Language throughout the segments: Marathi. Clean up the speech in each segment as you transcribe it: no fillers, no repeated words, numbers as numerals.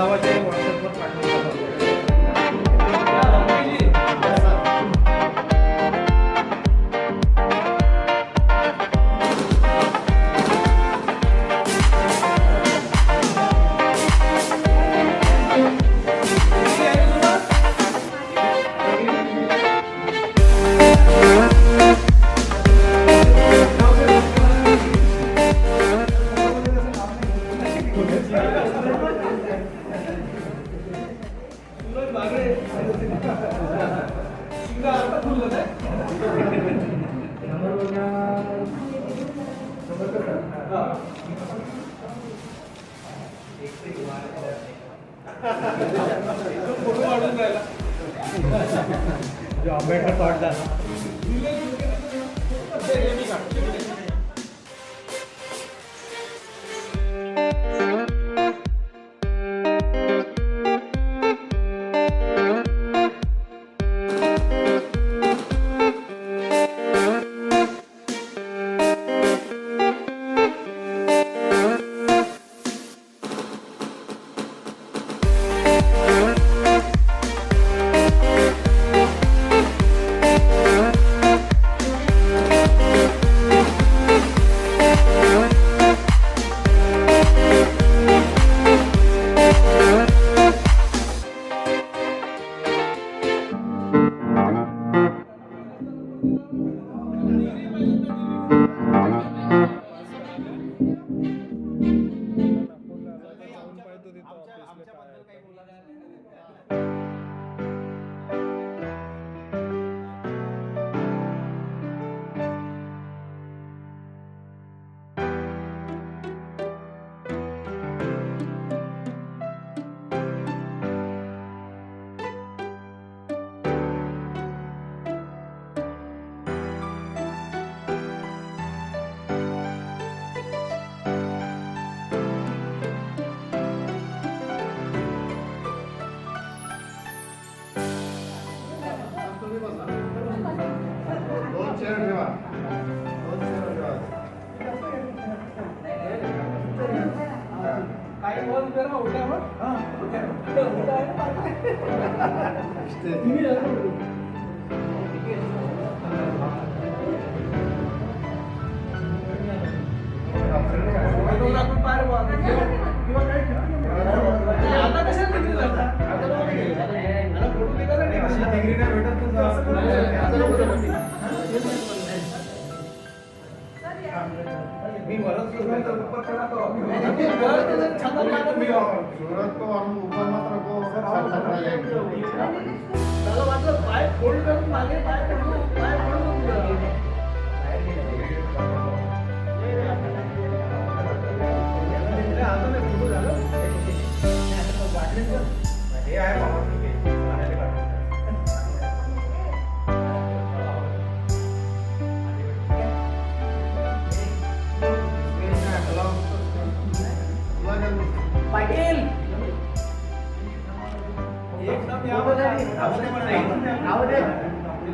नावाचे व्हॉट्सअपवर पाठवून जो आंबेडकर पाडला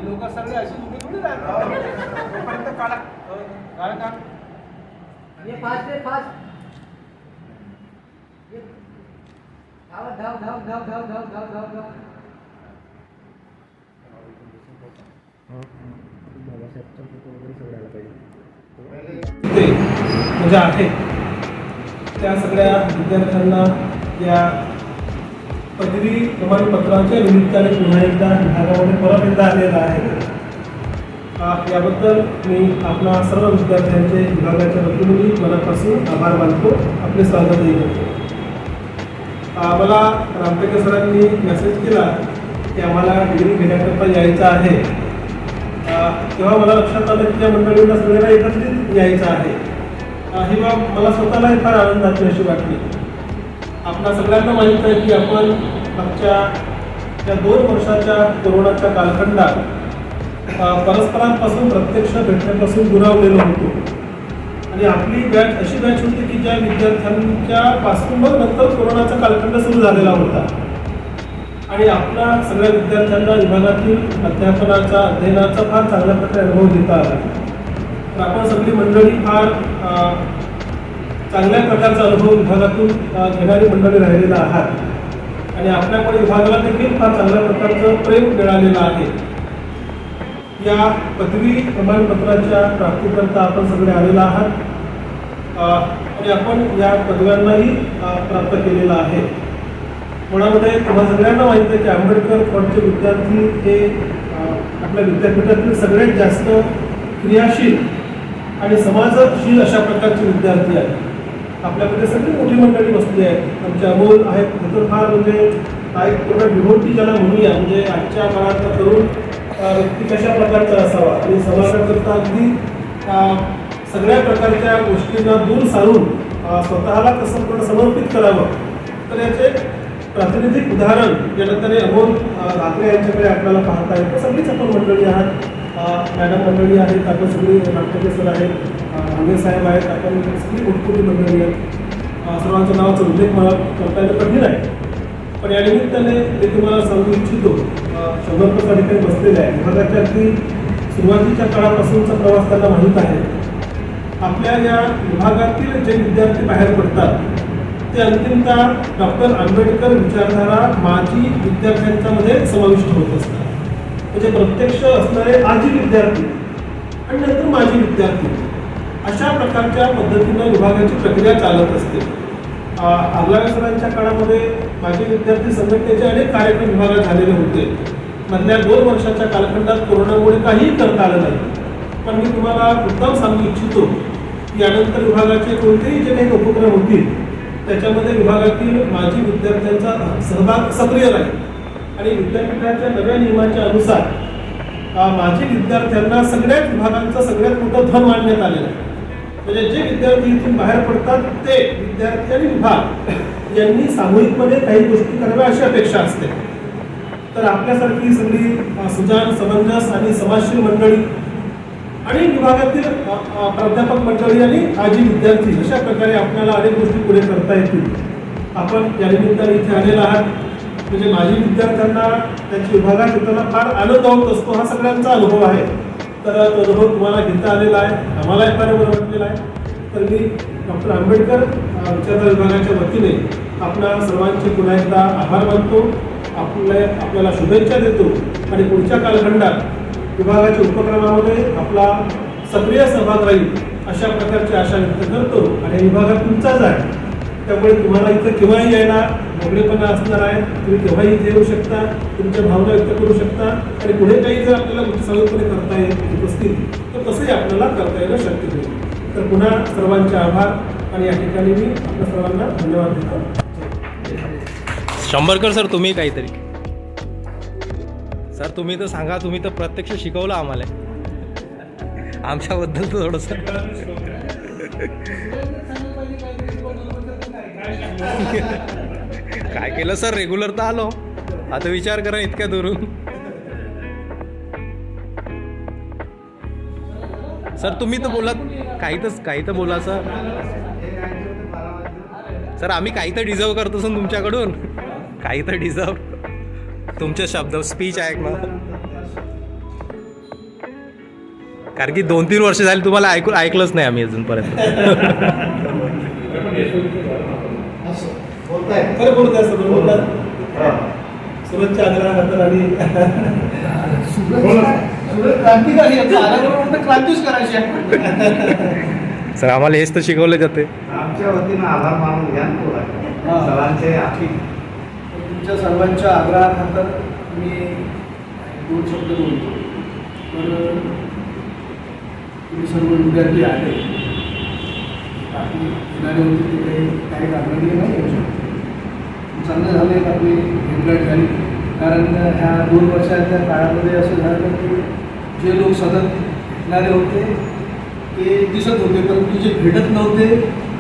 लोक सगळे अशी उभी थोडी म्हणजे आहे त्या सगळ्या विद्यार्थ्यांना या पदवी प्रमाणपत्राच्या निमित्ताने पुन्हा एकदा विभागामध्ये परत एकदा आलेला आहे. याबद्दल मी आपल्या सर्व विद्यार्थ्यांचे विभागाच्या वतीने मनापासून आभार मानतो. आपले स्वागतही करतो. मला रामटेके सरांनी मेसेज केला की आम्हाला डिग्री घेण्याकरता यायचं आहे. तेव्हा मला लक्षात आलं की त्या मंडळींना सगळ्यांना एकत्रित यायचं आहे. ही बाब मला स्वतःलाही फार आनंदाची अशी वाटली. आपल्या सगळ्यांना माहीत आहे की आपण मागच्या त्या 2 वर्षाच्या कोरोनाच्या कालखंडात परस्परांपासून प्रत्यक्ष भेटण्यापासून दुरावलेलो होतो. आणि आपली बॅच अशी बॅच होती की ज्या विद्यार्थ्यांच्या पासून मग नंतर कोरोनाचा कालखंड सुरू झालेला होता. आणि आपल्या सगळ्या विद्यार्थ्यांना विभागातील अध्यापनाचा अध्ययनाचा फार चांगल्या प्रकारे अनुभव घेता आला. तर आपण सगळी मंडळी फार चांगल्या प्रकारचा अनुभव विभागातून घेणारी मंडळी राहिलेला आहात आणि आपल्याकडे विभागाला देखील फार चांगल्या प्रकारचं प्रेम मिळालेलं आहे. या पदवी प्रमाणपत्राच्या प्राप्तीकरता आपण सगळे आलेला आहात आणि आपण या पदव्यांनाही प्राप्त केलेला आहे. मुळामध्ये तुम्हाला सगळ्यांना माहिती आहे की आंबेडकर कॉलेजचे विद्यार्थी हे आपल्या विद्यापीठातील सगळ्यात जास्त क्रियाशील आणि समाजशील अशा प्रकारचे विद्यार्थी आहेत. आपल्याकडे सगळी मोठी मंडळी बसली आहेत. आमचे अमोल आहेत, तर फार म्हणजे एक पूर्ण विभूती ज्याला म्हणूया, म्हणजे आजच्या काळातला तरुण व्यक्ती कशा प्रकारचा असावा आणि समाजाकरता अगदी सगळ्या प्रकारच्या गोष्टींना दूर सारून स्वतःला कसं समर्पित करावं, तर याचे प्रातिनिधिक उदाहरण ज्यानंतर अमोल ठाकरे यांच्याकडे आपल्याला पाहता येतं. सगळीच आपण मंडळी आहात, मॅडम मंडळी आहेत, आपण सगळी नागपूरचे सर आहेत, आंबे साहेब आहेत, आपण सगळी मोठमोठी मंडळी आहेत. सर्वांच्या नावाचा उल्लेख मला करता येणं कठीण आहे, पण या निमित्ताने ते तुम्हाला सांगू इच्छितो. 100 ठिकाणी बसलेले आहे. विभागाच्या अगदी सुरुवातीच्या काळापासूनचा प्रवास त्यांना माहीत आहे. आपल्या या विभागातील जे विद्यार्थी बाहेर पडतात ते अंतिमतः डॉक्टर आंबेडकर विचारधारा माजी विद्यार्थ्यांच्यामध्ये समाविष्ट होत असतात. म्हणजे प्रत्यक्ष असणारे आजी विद्यार्थी आणि नंतर माजी विद्यार्थी अशा प्रकारच्या पद्धतीनं विभागाची प्रक्रिया चालत असते. आगलावे सरांच्या काळामध्ये माजी विद्यार्थी संघटनेचे अनेक कार्यक्रम विभागात झालेले होते. मधल्या 2 वर्षाच्या कालखंडात कोरोनामुळे काहीही करता आलं नाही. पण मी तुम्हाला उत्तम सांगू इच्छितो की यानंतर विभागाचे कोणतेही जे काही उपक्रम होतील त्याच्यामध्ये विभागातील माजी विद्यार्थ्यांचा सहभाग सक्रिय राहील आणि विद्यापीठाच्या नव्या नियमाच्या अनुसार माजी विद्यार्थ्यांना सगळ्याच विभागांचं सगळ्यात मोठं धन मानण्यात आलेलं आहे. म्हणजे जे विद्यार्थी इथून बाहेर पडतात ते विद्यार्थी आणि विभाग यांनी सामूहिकपणे काही गोष्टी कराव्या अशी अपेक्षा असते. तर आपल्यासारखी सगळी सुजान, समंजस आणि समाजशील मंडळी आणि विभागातील प्राध्यापक मंडळी आणि आजी विद्यार्थी अशा प्रकारे आपल्याला अनेक गोष्टी पुढे करता येतील. आपण या निमित्ताने इथे आलेला आहात. म्हणजे माजी विद्यार्थ्यांना त्यांच्या विभागात येताना फार आनंद होत असतो, हा सगळ्यांचा अनुभव आहे. तर तो अनुभव तुम्हाला घेता आलेला आहे, आम्हालाही फार बरं वाटलेला आहे. तर मी डॉक्टर आंबेडकर विचारधारा विभागाच्या वतीने आपल्या सर्वांचे पुन्हा एकदा आभार मानतो, आपल्याला शुभेच्छा देतो आणि पुढच्या कालखंडात विभागाच्या उपक्रमामध्ये आपला सक्रिय सहभाग राहील अशा प्रकारची आशा व्यक्त करतो. आणि विभागात तुमचाच आहे, त्यामुळे तुम्हाला इथं केव्हाही यायला मोकळेपणा असणार आहे. तुम्ही केव्हाही इथे येऊ शकता, तुमच्या भावना व्यक्त करू शकता आणि पुढे काही जर आपल्याला सहजपणे करता येत असतील तर तसंही आपल्याला करता येणं शक्य होईल. तर पुन्हा सर्वांचे आभार आणि या ठिकाणी मी आपल्या सर्वांना धन्यवाद देतो. शंभरकर सर, तुम्ही काहीतरी सर तुम्ही तर सांगा, तुम्ही तर प्रत्यक्ष शिकवलं आम्हाला, आमच्याबद्दल तर थोडंसं काय केलं सर. रेग्युलर तर आलो, आता विचार करा इतक्या दुरून. सर तुम्ही तर बोला, काही तर बोला सर. सर आम्ही काही तर डिझर्व करतो सर तुमच्याकडून, काही तर डिझर्व. तुमचे शब्द स्पीच ऐक ना, कारण की 2-3 वर्ष झाली तुम्हाला ऐकलंच नाही आम्ही अजूनपर्यंत. खरं बोलताय सर, बोलतात सुरतच्या आग्रहानंतर आणि क्रांतिकारी क्रांतीच करायची. सर आम्हाला हेच तर शिकवले जाते. आमच्या वतीनं आभार मानून घ्या सरांचे. आखी तुमच्या सर्वांच्या आग्रहानंतर मी 2 शब्द बोलतो. तर तुम्ही सर्व विद्यार्थी आले, बाकी येणारे होते ते काही कारणाने नाही येऊ शकतो. चांगलं झालं आहे आपली भेट झाली, कारण ह्या 2 वर्षाच्या काळामध्ये असं झालं की जे लोक सतत भेटणारे होते ते दिसत होते, परंतु जे भेटत नव्हते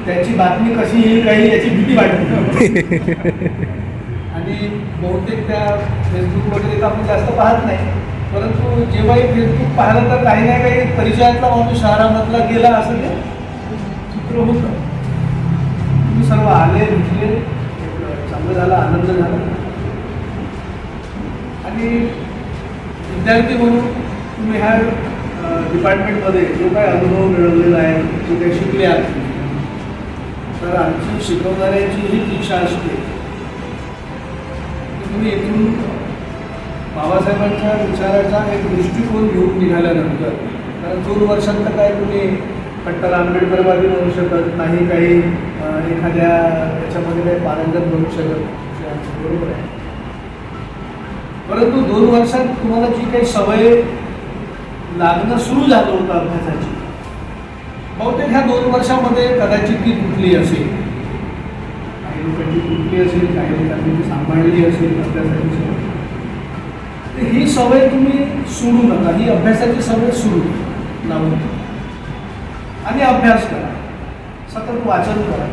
त्याची बातमी कशी येईल काही याची भीती वाटत होती. आणि बहुतेक त्या फेसबुक वगैरे तर आपण जास्त पाहत नाही, परंतु जेव्हाही फेसबुक पाहिलं तर काही ना काही परिचयातला माणूस शहरामधला गेला असं ते चित्र होतं. तुम्ही सर्व आले, भेटले, चांगलं झालं, आनंद झाला. आणि विद्यार्थी म्हणून तुम्ही ह्या डिपार्टमेंटमध्ये जो काही अनुभव मिळवलेला आहे, जो काही शिकले आहात, तर आमची शिकवणाऱ्याची ही इच्छा असते की तुम्ही इथून बाबासाहेबांच्या विचाराचा एक दृष्टिकोन घेऊन निघाल्यानंतर, कारण 2 वर्षात तर काय तुम्ही कट्टर आंबेडकरवादी बनू शकत नाही, काही एखाद्या याच्यामध्ये काही पारंगत बनू शकत, बरोबर आहे. परंतु 2 वर्षात तुम्हाला जी काही सवय लागणं सुरू झालं होतं अभ्यासाची, बहुतेक ह्या 2 वर्षामध्ये कदाचित ती तुटली असेल, काही लोकांची तुटली असेल, काही लोकांनी ती सांभाळली असेल अभ्यासाची सवय. तर ही सवय तुम्ही सोडू नका, ही अभ्यासाची सवय सुरू लावून आणि अभ्यास करा, सतत वाचन करा.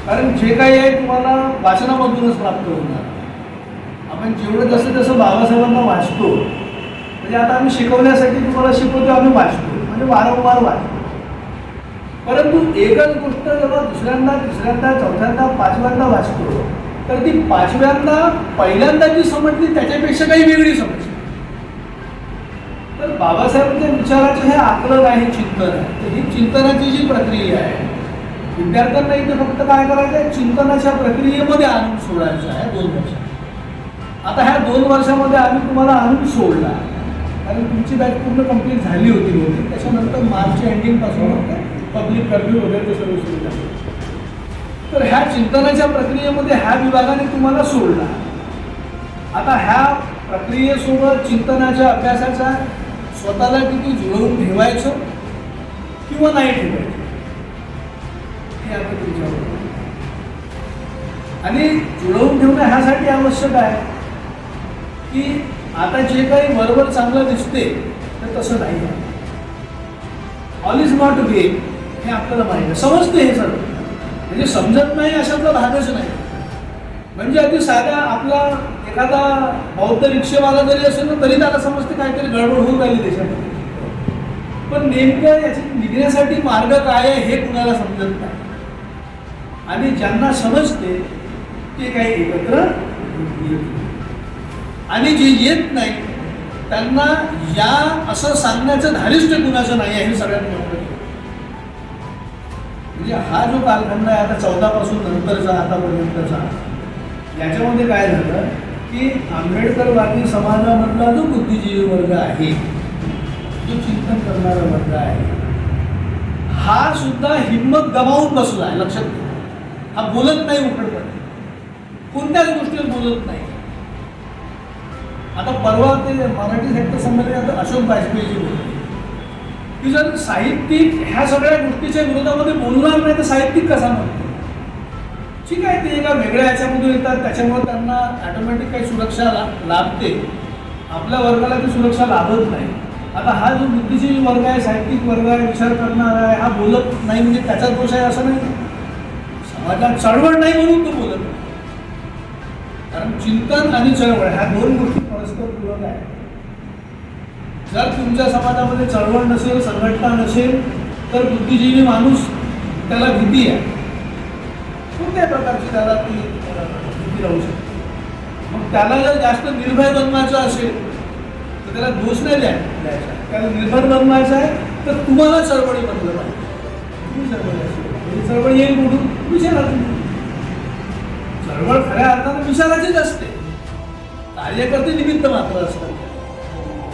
कारण जे काही आहे तुम्हाला वाचनामधूनच प्राप्त होणार. आपण जेवढं जसं बाबासाहेबांना वाचतो, म्हणजे आता आम्ही शिकवण्यासाठी तुम्हाला शिकवतो, आम्ही वाचतो म्हणजे वारंवार वाचतो. परंतु एकच गोष्ट जेव्हा दुसऱ्यांदा, तिसऱ्यांदा, चौथ्यांदा, 5व्यांदा वाचतो, तर ती 5व्यांदा पहिल्यांदा जी समजली त्याच्यापेक्षा काही वेगळी समजली. तर बाबासाहेबांच्या विचाराचं हे आकलन आहे, चिंतन आहे. तर ही चिंतनाची जी प्रक्रिया आहे, विद्यार्थ्यांना इथे फक्त काय करायचं आहे, चिंतनाच्या प्रक्रियेमध्ये आणून सोडायचं आहे 2 वर्षात. आता ह्या 2 वर्षामध्ये आम्ही तुम्हाला आणून सोडला, कारण तुमची बॅच पूर्ण कंप्लीट झाली होती होती. त्याच्यानंतर मार्चच्या एंडिंगपासून पब्लिक कर्फ्यू वगैरे ते सर्व सुरू झालं. तर ह्या चिंतनाच्या प्रक्रियेमध्ये ह्या विभागाने तुम्हाला सोडला. आता ह्या प्रक्रियेसोबत चिंतनाच्या अभ्यासाचा स्वतःला किती जुळवून ठेवायचं किंवा नाही ठेवायचं हे आता तुमच्यावर. आणि जुळवून ठेवणं ह्यासाठी आवश्यक आहे की आता जे काही बरोबर चांगलं दिसते तर तसं नाही आहे. ऑल इज नॉट वे हे आपल्याला माहिती आहे, समजते हे सर्व. म्हणजे समजत नाही अशातला भागच नाही. म्हणजे अगदी साधा आपला एखादा बौद्ध रिक्षेवाला जरी असेल ना, तरी त्याला समजते काहीतरी गडबड होऊन राहिली देशामध्ये. पण नेमकं याची निघण्यासाठी मार्ग काय आहे हे कुणाला समजत नाही. आणि ज्यांना समजते ते काही एकत्र येत नाही. आणि जे येत नाही त्यांना या असं सांगण्याचं धारिष्ट्य कुणाचं नाही आहे, हे सगळ्यात महत्त्वाचं. म्हणजे हा जो कालखंड आहे आता 14 पासून नंतरचा आतापर्यंतचा, याच्यामध्ये काय झालं की आंबेडकरवादी समाजामधला जो बुद्धिजीवी वर्ग आहे, जो चिंतन करणारा वर्ग आहे, हा सुद्धा हिंमत गमावून बसला आहे. लक्षात घ्या, हा बोलत नाही उघडपणे, कोणत्याच गोष्टीवर बोलत नाही. आता परवा ते मराठी साहित्य संमेलनात अशोक वाजपेयीजी बोलले की जर साहित्यिक ह्या सगळ्या गोष्टीच्या विरोधामध्ये बोलणार नाही तर साहित्यिक कसा म्हणतो. ठीक आहे, ते एका वेगळ्या याच्यामधून येतात, त्याच्यामुळे त्यांना ऑटोमॅटिक काही सुरक्षा लाभते, आपल्या वर्गाला ती सुरक्षा लाभत नाही. आता हा जो बुद्धिजीवी वर्ग आहे, साहित्यिक वर्ग आहे, विचार करणारा आहे, हा बोलत नाही म्हणजे त्याचा दोष आहे असं नाही. समाजात चळवळ नाही म्हणून तो बोलत नाही. कारण चिंतन आणि चळवळ ह्या 2 गोष्टी परस्पर पूरक आहे. जर तुमच्या समाजामध्ये चळवळ नसेल, संघटना नसेल, तर बुद्धिजीवी माणूस त्याला भीती आहे, कोणत्याही प्रकारची त्याला ती भीती राहू शकते. मग त्याला जर जास्त निर्भय बनवायचं असेल तर त्याला दोष नाही द्यायचा. त्याला निर्भय बनवायचं आहे तर तुम्हाला चळवळी बनलं पाहिजे. तुम्ही चळवळी असेल, चळवळ येईल कुठून, विचारा तुम्ही. चळवळ खऱ्या अर्थाने विचाराचीच असते, कार्यकर्ते निमित्त मात्र असतात,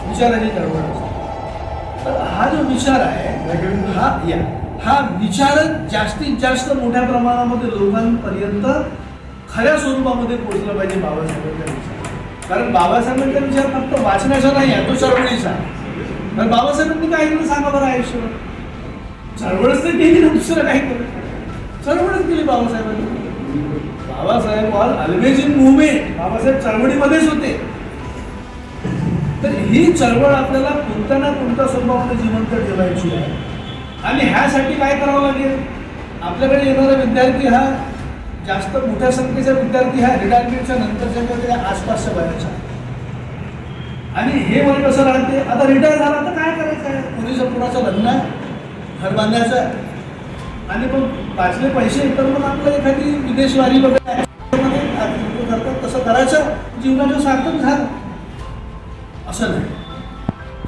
विचाराची चळवळ असते. तर हा जो विचार आहे, हा विचारच जास्तीत जास्त मोठ्या प्रमाणामध्ये लोकांपर्यंत खऱ्या स्वरूपामध्ये पोहोचला पाहिजे बाबासाहेबांचा विचार. कारण बाबासाहेबांचा विचार फक्त वाचण्याचा नाही आहे, तो चळवळीचा आहे. कारण बाबासाहेबांनी काय केलं सांगा बरं आयुष्यावर? चळवळच तर केली ना, दुसरं काय केलं? चळवळच केली बाबासाहेबांनी. Babasaheb all always in movement. Babasaheb चळवळीमध्येच होते. तर ही चळवळ आपल्याला कोणत्या ना कोणत्या स्वरूपामध्ये जिवंत ठेवायची आहे. आणि ह्यासाठी काय करावं लागेल? आपल्याकडे येणारा विद्यार्थी हा जास्त मोठ्या संख्येचा विद्यार्थी हा रिटायरमेंटच्या नंतरच्या किंवा आसपासच्या वयाचा. आणि हे वय कसं राहते, आता रिटायर झाला तर काय करायचं आहे? मुलीचं कुणाचं लग्न आहे, घर बांधायचं आहे, आणि मग वाचले पैसे तर मग आपलं एखादी विदेशवारी वगैरे करतात तसं करायचं, जीवनाचं सार्थक झालं असं नाही.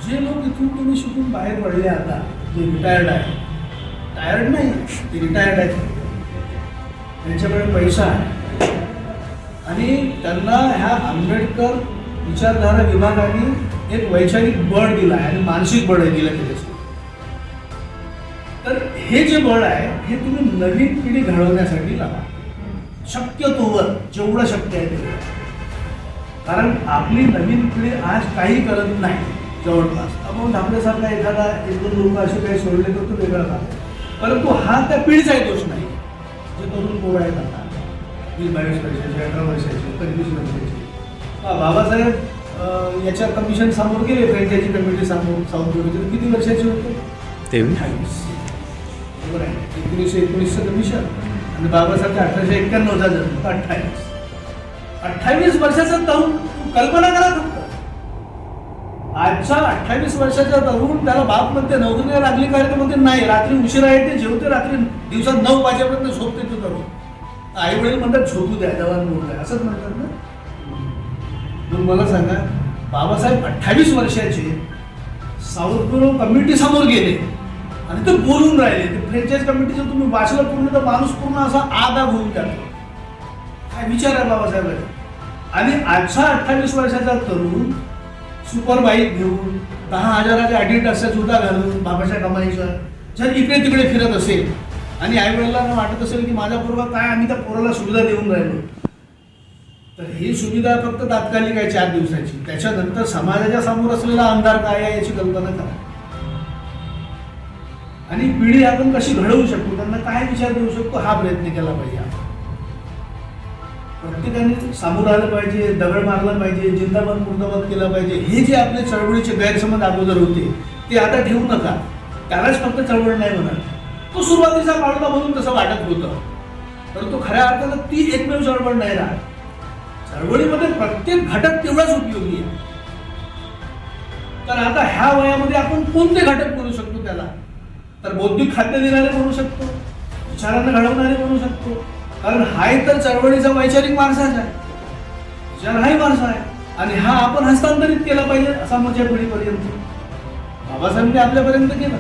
जे लोक इथून तुम्ही शिकून बाहेर पडले आता, जे रिटायर्ड आहे, टायर्ड नाही, ते रिटायर्ड आहेत, त्यांच्याकडे पैसा आहे आणि त्यांना ह्या आंबेडकर विचारधारा विभागाने एक वैचारिक बळ दिलं आहे आणि मानसिक बळ दिलं त्याच्यासाठी. तर हे जे बळ आहे हे तुम्ही नवीन पिढी घडवण्यासाठी लावा, शक्यतोवर जेवढं शक्य आहे तेवढं. कारण आपली नवीन पिढी आज काही करत नाही जवळपास. आपण आपल्यासारखा एखादा एक दोन लोक असे काही सोडले तर तो वेगळा काम, परंतु हा त्या पिढीचाही दोष नाही. जे तरुण पोरं आहेत आता 20-22 वर्षाचे, 18 वर्षाचे, 25 वर्षाचे, बाबासाहेब याच्या कमिशन समोर गेले, फ्रँचायझी कमिटी समोर साऊथ कोरियाचे, किती वर्षाचे होते? 23. बरोबर आहे. 1919चं कमिशन आणि बाबासाहेब 1891चा जन्म, 28 वर्षाचा तरुण. कल्पना करा फक्त, आजचा 28 वर्षाचा तरुण त्याला बाप म्हणते नोकरीला लागली काय तर म्हणते नाही, रात्री उशिरा येते, जेवते, रात्री दिवसात 9 वाजेपर्यंत झोपते तो तरुण. आई वडील म्हणतात झोपू द्या, जवान मुलं आहे असंच म्हणतात ना. मग मला सांगा, बाबासाहेब 28 वर्षाचे साऊथ कोरिया कमिटी समोर गेले आणि ते बोलून राहिले. ते फ्रँचाईज कमिटीचं तुम्ही वाचलं पूर्ण तर माणूस पूर्ण असा आगा होऊन जातो. काय विचार आहे बाबासाहेबांचा. आणि आजचा 28 वर्षाचा तरुण सुपर बाईक घेऊन 10,000च्या ॲडिडासचा जुता घालून बाबाच्या कमाईचा जर इकडे तिकडे फिरत असेल आणि आईवडिलांना वाटत असेल की माझा पोरगा काय, आम्ही त्या पोराला सुविधा देऊन राहिलो, तर ही सुविधा फक्त तात्कालिक आहे 4 दिवसाची. त्याच्यानंतर समाजाच्या समोर असलेला अंधार काय आहे याची कल्पना करा. आणि पिढी आपण कशी घडवू शकतो, त्यांना काय विचार देऊ शकतो, हा प्रयत्न केला पाहिजे. प्रत्येकाने सामोरं आलं पाहिजे, दगड मारला पाहिजे, जिंदाबाद मुर्दाबाद केला पाहिजे. हे जे आपले चळवळीचे गैरसमज अगोदर होते ते आता ठेवू नका. त्यालाच फक्त चळवळ नाही म्हणत. तो सुरुवातीचा काळोखा म्हणून तसं वाटत होतं, परंतु खऱ्या अर्थानं ती एकमेव चळवळ नाही राहत. चळवळीमध्ये प्रत्येक घटक तेवढाच उपयोगी आहे. तर आता ह्या वयामध्ये आपण कोणते घटक करू शकतो त्याला, तर बौद्धिक खाद्य देणारे बनू शकतो, विचारांना घडवणारे बनू शकतो. कारण हाय तर चळवळीचा वैचारिक माणसाच आहे, विचार हाही माणसा आहे आणि हा आपण हस्तांतरित केला पाहिजे असा माझ्या पिढीपर्यंत बाबासाहेबांनी आपल्यापर्यंत केला.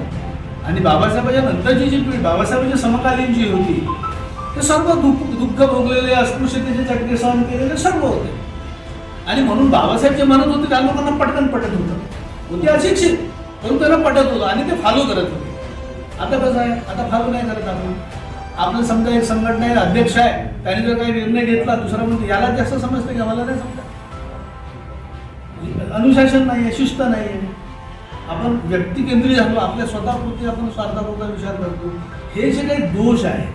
आणि बाबासाहेबांच्या नंतरची जी पिढी, बाबासाहेबांच्या समकालीन जी होती, ते सर्व दुःख भोगलेले, अस्पृश्यतेचे चटके सहन केलेले सर्व होते. आणि म्हणून बाबासाहेब जे म्हणत होते त्या लोकांना पटकन पटत होतं, होते अशिक्षित म्हणून त्यांना पटत होतं आणि ते फॉलो करत होते. आता कसं आहे, आता फॉलो नाही करत आपण. आपलं समजा एक संघटना आहे, अध्यक्ष आहे, त्याने जर काही निर्णय घेतला, दुसरा म्हणतो याला जास्त समजतं की आम्हाला नाही समजा. अनुशासन नाही आहे, शिस्त नाही आहे. आपण व्यक्ती केंद्रित झालो, आपल्या स्वतःपुरती आपण स्वार्थापुरता विचार करतो. हे जे काही दोष आहे,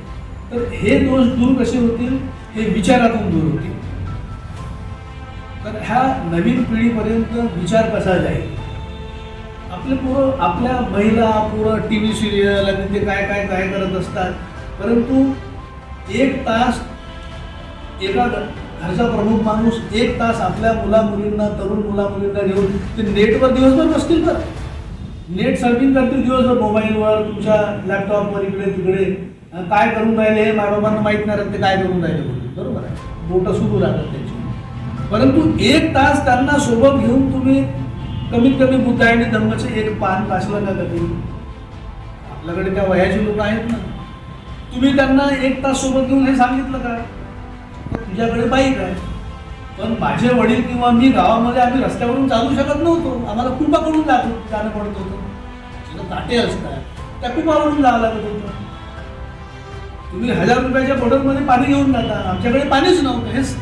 तर हे दोष दूर कसे होतील, हे विचारातून दूर होतील. तर ह्या नवीन पिढीपर्यंत विचार कसा जाईल. आपले पोरं, आपल्या महिला पोरं TV सिरियल आणि ते काय काय काय करत असतात, परंतु 1 तास एका घरचा प्रमुख माणूस 1 तास आपल्या मुला मुलींना, तरुण मुला मुलींना घेऊन ते नेटवर दिवसभर बसतील. तर नेट सर्फिंग करतील दिवसभर, मोबाईलवर, तुमच्या लॅपटॉपवर, इकडे तिकडे काय करून राहिले हे मायबाबांना माहीत नाही राहत ते काय करून राहिले. बरोबर आहे, बोटं सुरू राहतात त्यांची. परंतु 1 तास त्यांना सोबत घेऊन तुम्ही कमीत कमी बुद्ध आणि धम्मचे 1 पान वाचलं का कधी. आपल्याकडे त्या वयाची लोक आहेत ना, तुम्ही त्यांना 1 तास सोबत घेऊन हे सांगितलं का, तुझ्याकडे बाईक आहे, पण माझे वडील किंवा मी गावामध्ये आम्ही रस्त्यावरून चालू शकत नव्हतो, आम्हाला कुंपाकडून जाणं पडत होतं. तिथं काटे असतात, त्या कुंपावरून जावं लागत होतं. तुम्ही 1000 रुपयाच्या बॉटलमध्ये पाणी घेऊन जाता, आमच्याकडे पाणीच नव्हतं. हेच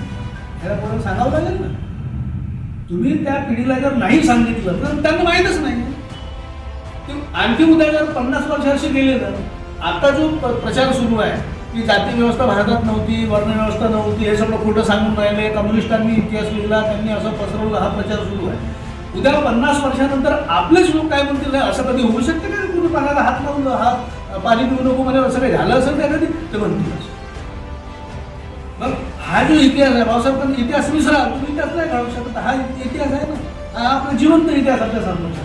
ह्याला कोणाला सांगावं लागेल ना. तुम्ही त्या पिढीला जर नाही सांगितलं तर त्यांना माहीतच नाही. आणखी उद्या जर 50 वर्षाशी गेले तर आता जो प्रचार सुरू आहे की जाती व्यवस्था भारतात नव्हती, वर्णव्यवस्था नव्हती, हे सगळं खोटं सांगून राहिले, कम्युनिस्टांनी इतिहास लिहिला, त्यांनी असं पसरवलं, हा प्रचार सुरू आहे. उद्या 50 वर्षानंतर आपलेच लोक काय म्हणतील, असं कधी होऊ शकते का, कुणी पाण्याला हात लावून हात पाणी पिऊ नको म्हणजे असं काही झालं असेल त्या कधी, ते म्हणतील. मग हा जो इतिहास आहे, भाऊसाहेब इतिहास विसरा, तुम्ही इतिहास नाही काढू शकत. हा इतिहास आहे ना, हा आपला जिवंत इतिहास आपल्या समोर.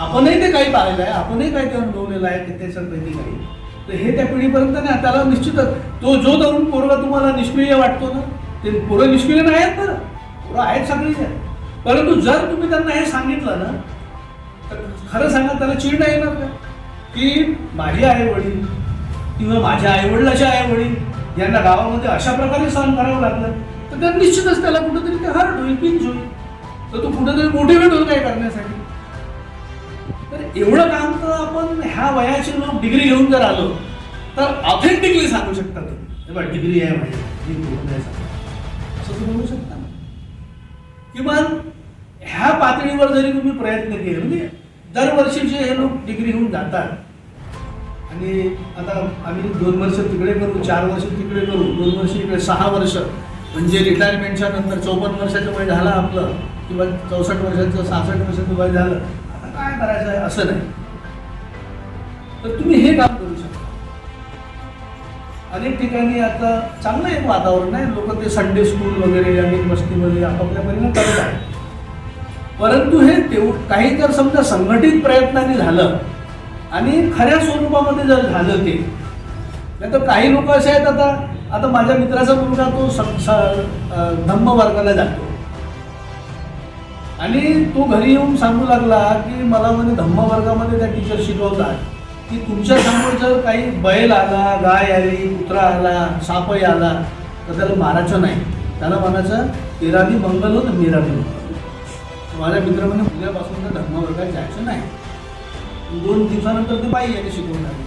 आपणही ते काही पाहिलं आहे, आपणही काही ते अनुभवलेलं आहे त्याच्यापैकी काही. तर हे त्या पिढीपर्यंत नाही. त्याला निश्चितच तो जो तरुण पोरगा तुम्हाला निष्क्रिय वाटतो ना, ते पोरं निष्क्रिय नाही आहेत ना, पोरं आहेत सगळीच आहेत. परंतु जर तुम्ही त्यांना हे सांगितलं ना, तर खरं सांगा त्याला चिडणं येणार का की माझे आई वडील किंवा माझ्या आईवडिलाचे आई वडील यांना गावामध्ये अशा प्रकारे सहन करावं लागलं तर त्या निश्चितच त्याला कुठेतरी ते हर्ट होईल, पिंच होईल, तर तो कुठेतरी मोटिवेट होईल काय करण्यासाठी. तर एवढं काम तर आपण ह्या वयाचे लोक डिग्री घेऊन जर आलो तर ऑथेंटिकली सांगू शकतात, डिग्री आहे माझी, असं तुम्ही बोलू शकता ना. किमान ह्या पातळीवर जरी तुम्ही प्रयत्न केले, म्हणजे दरवर्षीचे हे लोक डिग्री घेऊन जातात आणि आता आम्ही 2 वर्ष तिकडे करू, 4 वर्ष तिकडे करू, 2 वर्ष इकडे, 6 वर्ष, म्हणजे रिटायरमेंटच्या नंतर 54 वर्षाचं वय झालं आपलं, किंवा 64 वर्षाचं 66 वर्षाचं वय झालं, आता काय करायचं आहे असं नाही. तर तुम्ही हे काम करू शकता. अनेक ठिकाणी आता चांगलं एक वातावरण आहे, लोक ते संडे स्कूल वगैरे अनेक वस्तीमध्ये आपापल्या परीने करत आहेत. परंतु हे काही जर समजा संघटित प्रयत्नाने झालं आणि खऱ्या स्वरूपामध्ये जर झालं ते, नाही तर काही लोक असे आहेत, आता माझ्या मित्राचा मुलगा तो धम्म वर्गाला जातो आणि तो घरी येऊन सांगू लागला की मला म्हणजे धम्म वर्गामध्ये त्या टीचर शिकवतात की तुमच्या समोर जर काही बैल आला, गाय आली, कुत्रा आला, सापही आला तर त्याला मारायचं नाही, त्याला म्हणायचं तेरा भी मंगल हो तर मेरा भी मंगल. माझ्या मित्र म्हणे उद्यापासून तर धर्म वर्गात जायचं नाही. 2 दिवसानंतर ते बाई याने शिकवून आली,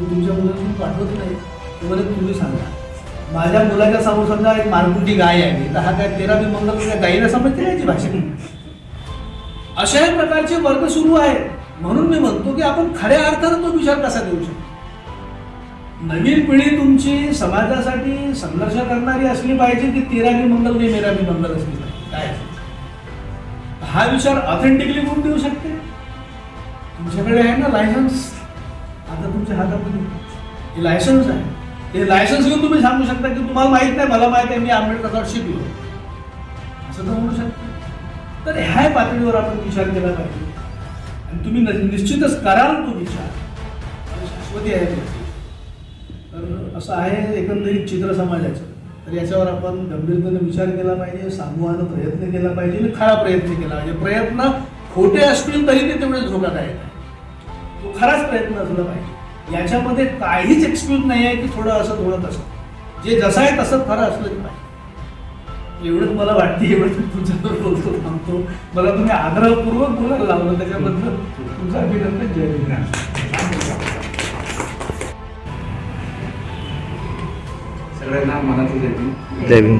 तुमच्या मुलाला तुम्ही पाठवत नाही, ते म्हणे तुम्ही सांगा. माझ्या मुलाच्या समोर समजा एक मारकुटी गाय आहे तर हा काय तेरा बी मंगल त्या गाईला समजते याची भाषा. अशाही प्रकारचे वर्ग सुरू आहेत. म्हणून मी म्हणतो की आपण खऱ्या अर्थानं तो विचार कसा देऊ शकतो. नवीन पिढी तुमची समाजासाठी संघर्ष करणारी असली पाहिजे की तेरा बी मंगल नाही मेरा बी मंगल असली पाहिजे. काय हा विचार ऑथेंटिकली कोण देऊ शकते? तुमच्याकडे आहे ना लायसन्स, आता तुमच्या हातामध्ये हे लायसन्स आहे. हे लायसन्स घेऊन तुम्ही सांगू शकता की तुम्हाला माहित नाही, मला माहित आहे, मी आंबेडकरांवर शिकलो, असं तर म्हणू शकता. तर ह्या पातळीवर आपण विचार केला पाहिजे आणि तुम्ही निश्चितच कराल तो विचार, शाश्वती आहे ते. तर असं आहे एकंदरीत चित्र समाजाचं. तर याच्यावर आपण गंभीरतेने विचार केला पाहिजे, सामूहानं प्रयत्न केला पाहिजे आणि खरा प्रयत्न केला पाहिजे. प्रयत्न खोटे असतील तरी ते तेवढेच धोकादायक आहे. तो खराच प्रयत्न असला पाहिजे. याच्यामध्ये काहीच एक्सक्यूज नाही आहे की थोडं असं थोडं तसं, जे जसं आहे तसं खरं असलंच पाहिजे. एवढंच मला वाटते, एवढं तुमच्यावर बोलतो थांबतो. मला तुम्ही आग्रहपूर्वक बोलायला लावलं, त्याच्याबद्दल तुमचं अभिनंदन. जय विज्ञान. सगळ्यांना मनाचं जय भीम. जय भीम.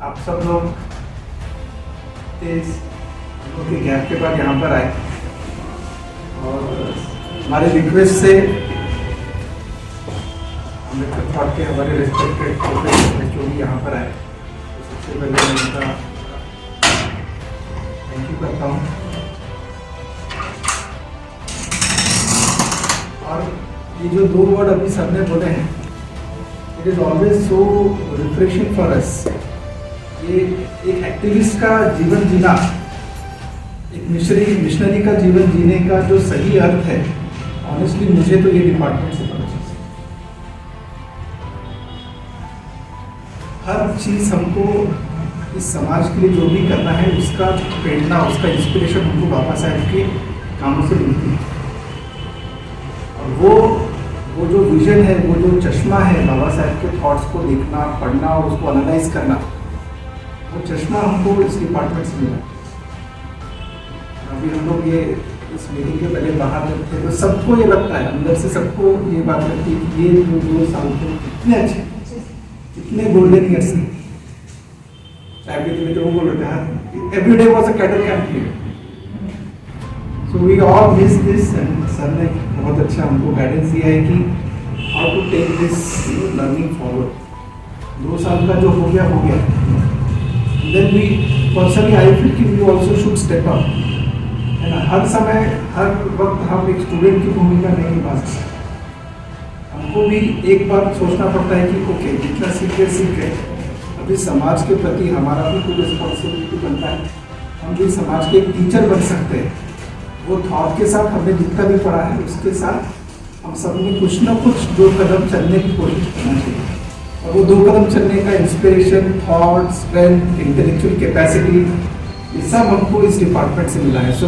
आप सब लोग के गैप के बाद यहाँ पर आए और हमारे रिक्वेस्ट से अम्बेडकर थॉट के हमारे रिस्पेक्टेड प्रोफेसर जो भी यहाँ पर आए, तो सबसे पहले मैं उनका थैंक यू करता हूँ. और ये जो 2 वर्ड अभी सर ने बोले हैं, it is always so refreshing for us. ये एक एक्टिविस्ट का जीवन जीना, एक मिशनरी का जीवन जीने का जो सही अर्थ है, ऑनेस्टली मुझे तो ये डिपार्टमेंट से पता चला. हर चीज़ हमको इस समाज के लिए जो भी करना है उसका प्रेरणा, उसका इंस्पिरेशन हमको बाबा साहब के कामों से मिलती है. और वो जो विजन है, वो जो चश्मा है बाबा साहब के थॉट्स को देखना, पढ़ना और उसको एनालाइज करना, वो चश्मा हमको इस डिपार्टमेंट से मिला. अभी हम लोग ये इस मीटिंग के पहले बाहर जब थे तो सबको ये लगता है, अंदर से सबको ये बात लगती है कि ये जो 2 साल थे कितने अच्छे, कितने गोल्डन ईयर्स थे. चाहे भी तो वो बोल रहे थे every day was a cadre camp here. So we all miss this and sir ने बहुत अच्छा हमको गाइडेंस दिया है कि how to take this learning forward. 2 साल का जो हो गया then we personally I feel कि we also should step up. है ना, हर समय हर वक्त हम एक स्टूडेंट की भूमिका नहीं निभा सकते. हमको भी एक बार सोचना पड़ता है कि ओके जितना सीख गए, अभी समाज के प्रति हमारा भी कोई रिस्पॉन्सिबिलिटी बनता है. हम भी समाज के एक टीचर बन सकते हैं. वो थॉट के साथ हमने जितना भी पढ़ा है उसके साथ हम सब ने कुछ ना कुछ 2 कदम चलने की कोशिश करना चाहिए. और वो 2 कदम चलने का inspiration, thought, strength, intellectual capacity, ये सब हमको इस डिपार्टमेंट से मिला है. So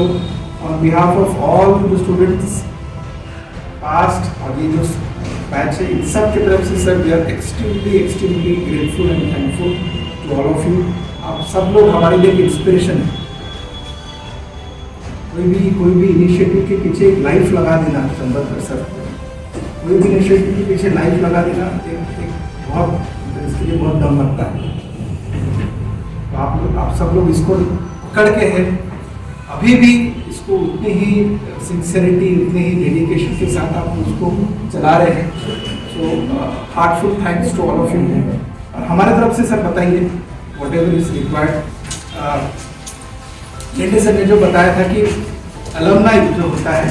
on behalf of all the students past और ये जो बैच है इन सब की तरफ से sir we are extremely grateful and thankful to all of you. आप सब लोग हमारे लिए एक इंस्पिरेशन है। कोई भी इनिशिएटिव के पीछे एक लाइफ लगा देना चंद्रकर सर, कोई भी इनिशिएटिव के पीछे लाइफ लगा देना एक बहुत इसके लिए बहुत दम लगता है। तो आप सब लोग इसको पकड़ के हैं, अभी भी इसको उतनी ही सिंसियरिटी उतनी ही डेडिकेशन के साथ आप उसको चला रहे हैं। So heartful thanks to all of you. और हमारे तरफ से सर बताइए whatever is required. Jende sir ने जो बताया था कि अलमनाई जो होता है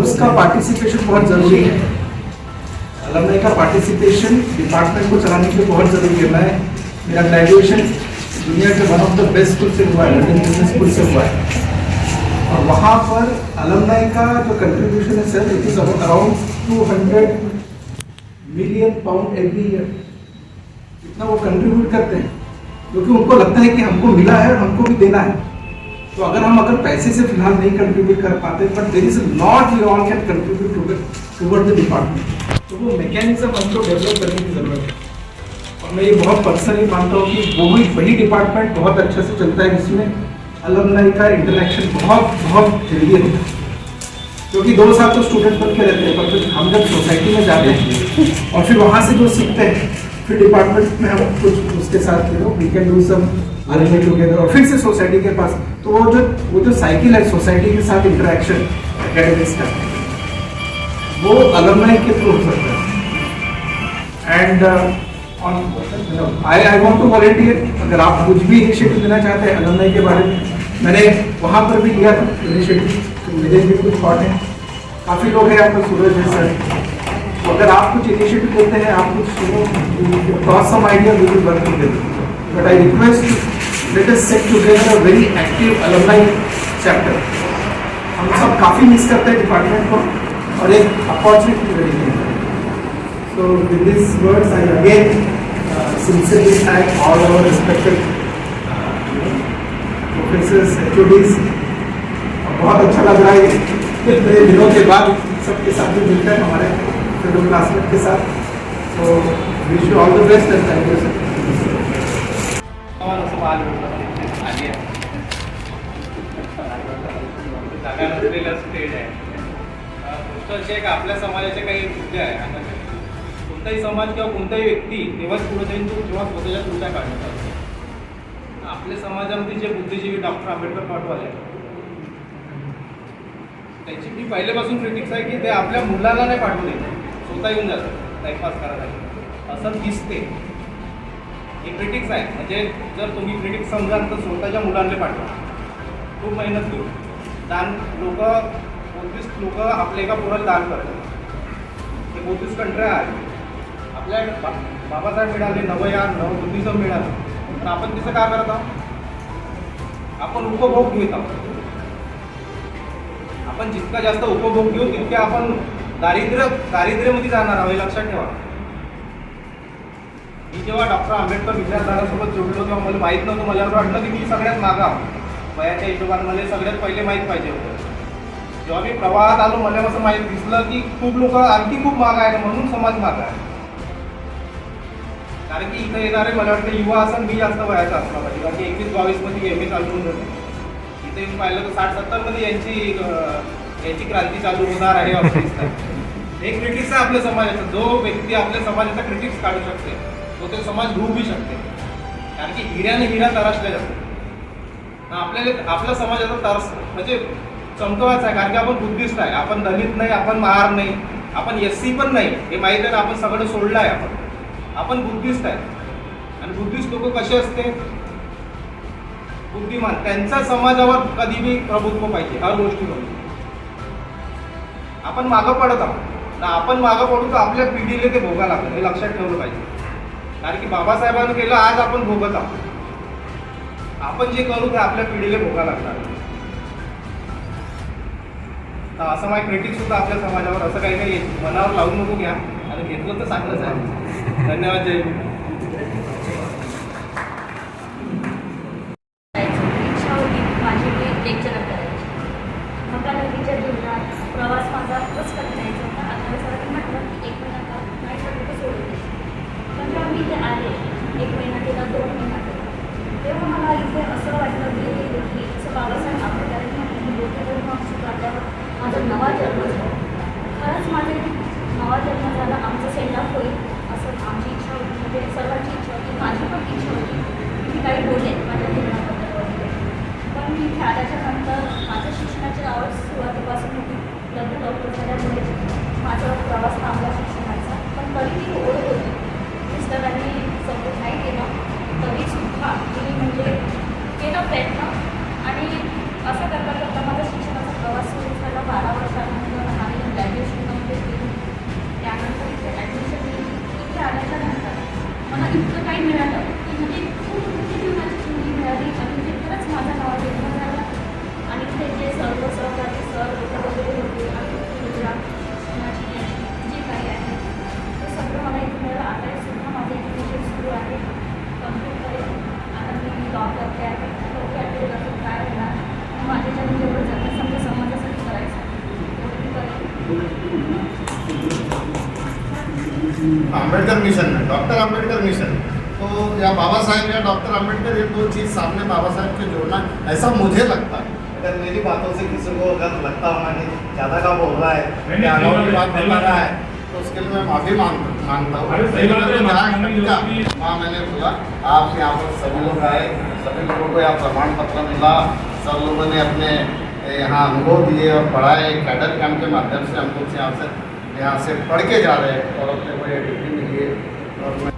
उसका पार्टिसिपेशन बहुत ज़रूरी है। अलमनाई का पार्टिसिपेशन डिपार्टमेंट को चलाने के लिए बहुत ज़रूरी है। मेरा ग्रेजुएशन दुनिया के one of the best school से हुआ है, लंदन बिजनेस स्कूल से हुआ है, और वहाँ पर अलमनाई का जो कंट्रीब्यूशन है sir it is around 200 million pound every year. इतना वो कंट्रीब्यूट करते हैं क्योंकि उनको लगता है कि हमको मिला है और हमको भी देना है। तो अगर पैसे से फिलहाल नहीं कंट्रीब्यूट कर पाते, but there is not we all can contribute toward the department, तो वो मैकेनिज्म हमको डेवलप करने की जरूरत है। और मैं ये बहुत पर्सनली मानता हूँ कि वही डिपार्टमेंट बहुत अच्छे से चलता है जिसमें अलमनाई का इंटरेक्शन बहुत जल्दी होता है। क्योंकि 2 साल तो स्टूडेंट बन के रहते हैं, पर फिर हम जब सोसाइटी में जाते हैं और फिर वहाँ से जो सीखते हैं फिर डिपार्टमेंट में हम कुछ उसके साथ we can do some earning together और फिर से सोसाइटी के पास, तो वो जो साइकिल है सोसाइटी के साथ इंटरेक्शन एकेडमिक्स का, वो अलमनाई के थ्रू हो सकता है। And I want to volunteer. अगर आप कुछ भी इनिशिएटिव लेना चाहते हैं अलमनाई के बारे में, मैंने वहाँ पर भी लिया था इनिशिएटिव, तो मेरे भी कुछ थॉट हैं। काफ़ी लोग हैं, आपका सूरज है सर, तो अगर आप कुछ इनिशिएटिव लेते हैं, आप कुछ cross some idea we will work together. But I request let us set together a very active alumni chapter. हम सब काफ़ी मिस करते हैं डिपार्टमेंट को और एक अपॉर्चुनिटी मिली है। So with these words, I again sincerely thank all our respected professors, HODs। बहुत अच्छा लग रहा है इतने दिनों के बाद सबके साथ भी मिलकर हमारे फेलो क्लासमेट के साथ। So wish you all the best and thank you sir। जागा नसलेला स्टेज आहे। गोष्ट अशी आहे की आपल्या समाजाचे काही मुद्दे आहे। आता कोणताही समाज किंवा कोणताही व्यक्ती तेव्हाच पुढे जाईल तो जेव्हा स्वतःच्या तुळजा काढण्यात असतो। आपल्या समाजामध्ये जे बुद्धिजीवी डॉक्टर आंबेडकर पाठवाले त्याची मी पहिल्यापासून क्रिटिक्स आहे की ते आपल्या मुलाला नाही पाठवू देत, स्वतः येऊन जातात टाईमपास करायला असं दिसते। ही क्रिटिक्स आहे, म्हणजे जर तुम्ही क्रिटिक्स समजाल तर स्वतःच्या मुलांना पाठवा, खूप मेहनत घेऊ। दान लोक 32 लोक आपल्या एका पोराला दान करतात, ते 32 कंट्र्या आहेत। आपल्या बाबासाहेब मिळाले, नवबुद्धिझम मिळालं, तर आपण तिचं काय करत आहोत? आपण उपभोग घेत आहोत। आपण जितका जास्त उपभोग घेऊ तितके आपण दारिद्र्यमध्ये जाणार आहोत, हे लक्षात ठेवा। मी जेव्हा डॉक्टर आंबेडकर विचारधारासोबत जोडलो तेव्हा मला माहीत नव्हतं, मला असं वाटलं की मी सगळ्यात मागा वयाच्या हिशोबाने मला सगळ्यात पहिले माहीत पाहिजे होतं। जेव्हा मी प्रवाहात आलो मला असं माहीत दिसलं की खूप लोक आणखी खूप माग आहे, म्हणून समाज माग आहे। कारण की इथं येणारे मला वाटतं युवा असं मी जास्त वयाचा असला पाहिजे, कारण की 21-22 मध्ये MA चालू होऊन जाते। इथे येऊन पाहिलं तर 60-70 मध्ये यांची क्रांती चालू होणार आहे असं दिसतं। एक क्रिटिक्स आहे आपल्या समाजाचा, जो व्यक्ती आपल्या समाजाचा क्रिटिक्स काढू शकते तो ते समाज डुबू शकते। कारण की हिऱ्याने हिरा तरासल्या जातो। आपल्याला आपल्या समाजाचा तरस म्हणजे चमकवाच आहे, कारण की आपण बुद्धिस्ट आहे, आपण दलित नाही, आपण महार नाही, आपण SC पण नाही, हे माहीत आहे ना। आपण सगळं सोडलं आहे, आपण बुद्धिस्ट आहे। आणि बुद्धिस्ट लोक कसे असते? बुद्धिमान, त्यांचा समाजावर कधी बी प्रभुत्व पाहिजे हर गोष्टीमध्ये। आपण मागं पडत आहोत ना, आपण मागं पडू तर आपल्या पिढीला ते भोगा लागतं, हे लक्षात ठेवलं पाहिजे। कारण की बाबासाहेबांनी केलं, आज आपण भोगत आहोत। आपण जे करू ते आपल्या पिढीला भोगा लागणार। तर असं माझं क्रिटिक्स सुद्धा आपल्या समाजावर असं काही मनावर लावून नको घ्या, आणि घेतलं तर चांगलंच आहे। धन्यवाद, जय हिंद। इच्छा होती माझी लेक्चर करायची, धकाधकीच्या जीवनात प्रवास माझा खूपच कठीणायचा होता. आता सरांनी म्हटलं की 1 महिना का नाही तर कुठं सोडून दे. पण जेव्हा मी इथे आले 1 महिना गेला, 2 महिना गेला, तेव्हा मला इथे असं वाटलं की असं बाबासाहेब आंबेडकरांनी म्हटलं की बोधधर्म स्वीकारल्यावर माझा नवा जन्म झाला. खरंच माझा नवा जन्म झाला, आमचं सेंड ऑफ होईल असं आमची इच्छा होती. म्हणजे सर्वांची इच्छा होती, माझी पण इच्छा होती की मी काही बोलेन माझ्या जीवनाबद्दल वगैरे. पण मी इथे आल्याच्या नंतर माझ्या शिक्षणाची आवड सुरुवातीपासून होती. लग्न लवकर झाल्यामुळे माझा प्रवास थांबला शिक्षणाचा. पण तरी ती ओढ होती. मिस्टरांनी सपोर्ट नाही केला तरीसुद्धा मी म्हणजे केला प्रयत्न. आणि असं करता करता माझा शिक्षणाचा प्रवास सुरू झाला. 12 वर्षानंतर आणि ग्रॅज्युएशन कंप्लीट केली. त्यानंतर इथे ॲडमिशन केली. इथे आल्याच्या नंतर मला इतकं काही मिळालं की म्हणजे खूप मोठी जीवनाची संधी मिळाली. आणि म्हणजे खरंच माझा नवा जन्म झाला. आणि इथे जे सर्व सहकारी सर वगैरे होते आणि शिक्षणाची जे काही आहे ते सगळं मला इथे मिळालं. आता सुद्धा माझं एज्युकेशन सुरू आहे. कंप्लीट करेल. आता मी लॉ करते आहे. डोक्यात आपल्याला काय होणार माझ्याच्याने जेवढं जातं समजा समाजासाठी करायचं तेवढं मी करेल. आम्बेडकर मिशन है, डॉक्टर आम्बेडकर मिशन. तो या बाबा साहेब या डॉक्टर आम्बेडकर, ये दो चीज़ सामने बाबा साहेब के जोड़ना, ऐसा मुझे लगता है. अगर मेरी बातों से किसी को अगर लगता होगा कि ज़्यादा का बोल रहा है या अलाउ की बात बता रहा है तो उसके लिए मैं माफ़ी मांगता हूँ. हाँ, मैंने बोला आप यहाँ पर सभी लोग आए, सभी लोगों को यहाँ प्रमाण पत्र मिला, सब लोगों ने अपने यहाँ अनुभव दिए और पढ़ाए. कैडर कैंप के माध्यम से हम लोग यहाँ से पढ़ के जा रहे हैं और अपने को ये डिग्री मिली है. और मैं